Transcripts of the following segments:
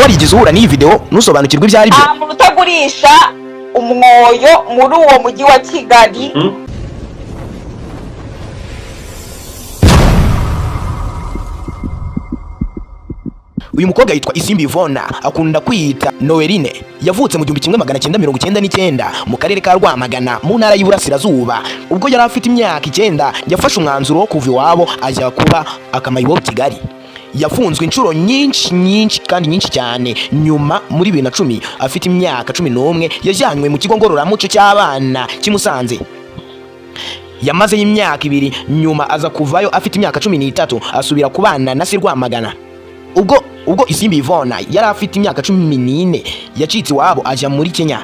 warigeze uhura n'iyi video nusobanukirwa ibyo ari byo? Nta muntu utagurisha umwoyo muri uwo mujyi wa Kigali. Uyu mukobwa yitwa Isimbi akunda kwiyita Noeline. Yavutse mu 1999 mu karere ka Rwamagana mu ntara y'Iburasirazuba. Ubwo yari afite imyaka 9 yafashe umwanzuro wo kuva iwabo ajya kuba akamayibo Kigali. Yafunzwe inshuro nyinshi kandi nyinshi cyane. Nyuma muri 2010 afite imyaka 11 yajyanywe mu kigo ngororamuco cy'abana kimusanze. Yamaze imyaka 2 nyuma aza kuvayo afite imyaka 13 asubira kubana na se Rwamagana. Ubwo Isimbi yari afite imyaka 14 yacitse iwabo ajya muri Kenya,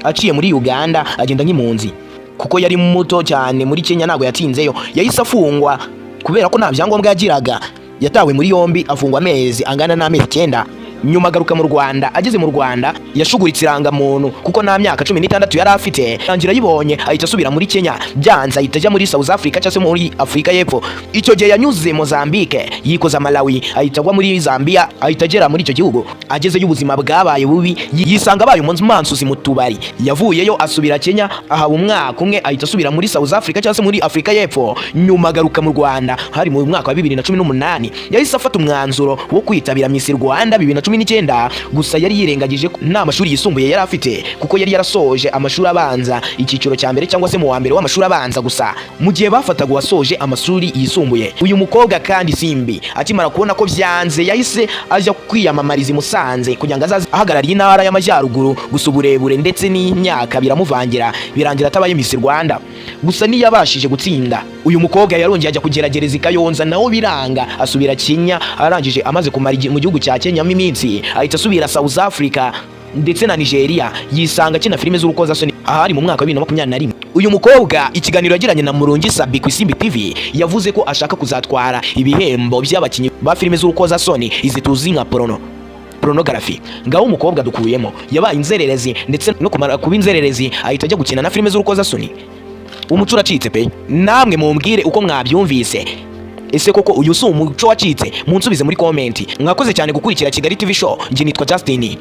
aciye muri Uganda agenda nk'impunzi. Kuko yari muto cyane muri Kenya ntago yatsinzeyo, yahise afungwa kubera ko nta byangombwa yagiraga. Yatawe muri yombi afungwa amezi angana n'amezi 9. Nyuma agaruka mu Rwanda. Ageze mu Rwanda yashuguritse irangamuntu kuko nta myaka 16 yari afite. Rangira yibonye ahita asubira muri Kenya, byanza ahita ajya muri South Africa cyangwa se muri Afrika y'Epfo. Icyo gihe yanyuze Mozambique, yikoza Malawi, ahita agwa muri Zambia, ahita agera muri icyo gihugu. Ageze y'ubuzima bwabaye bubi, yisanga abaye umunsi mu tubari. Yavuyeyo asubira Kenya, aha umwaka umwe ahita asubira muri South Africa cyangwa se muri Afrika y'Epfo. Nyuma agaruka mu Rwanda hari mu mwaka wa 2018. Yahise afata umwanzuro wo kwitabira Miss Rwanda 2019. Gusa yari yirengagije nta mashuri yisumbuye yari afite kuko yari yarasoje amashuri abanza icyiciro cya mbere cyangwa se mu wa mbere w'amashuri abanza gusa. Mu gihe bafataga wasoje amashuri yisumbuye, uyu mukobwa kandi Simbi akimara kubona ko byanze yahise ajya kwiyamamariza i Musanze kugira ngo azaze ahagarariye intara y'Amajyaruguru. Gusa uburebure ndetse n'imyaka biramuvangira, birangira atabaye Miss Rwanda. Gusa niyabashije gutsinda, uyu mukobwa yarongeye ajya kugeragereza Kayonza naho biranga, asubira Kenya. Arangije amaze kumara mu gihugu cya Kenya iminsi ahita asubira South Africa ndetse na Nigeria, yisanga kina filime z'urukozasoni ahari mu mwaka wa 2021. Uyu mukobwa ikiganiro yagiranye na Murungi Sabi ku Isimbi TV yavuze ko ashaka kuzatwara ibihembo by'abakinnyi ba filime z'urukozasoni izi tuzi nka pornography. Ngaho umukobwa dukuyemo yabaye inzererezi ndetse no kumara kuba inzererezi ahita ajya gukina na filime z'urukozasoni. Umuco uracitse pe. Namwe mumbwire uko mwabyumvise. Ese koko uyu si umuco wacitse? Munsubize muri comment. Mwakoze cyane gukurikira Kigali TV show. Nje nitwa Justin.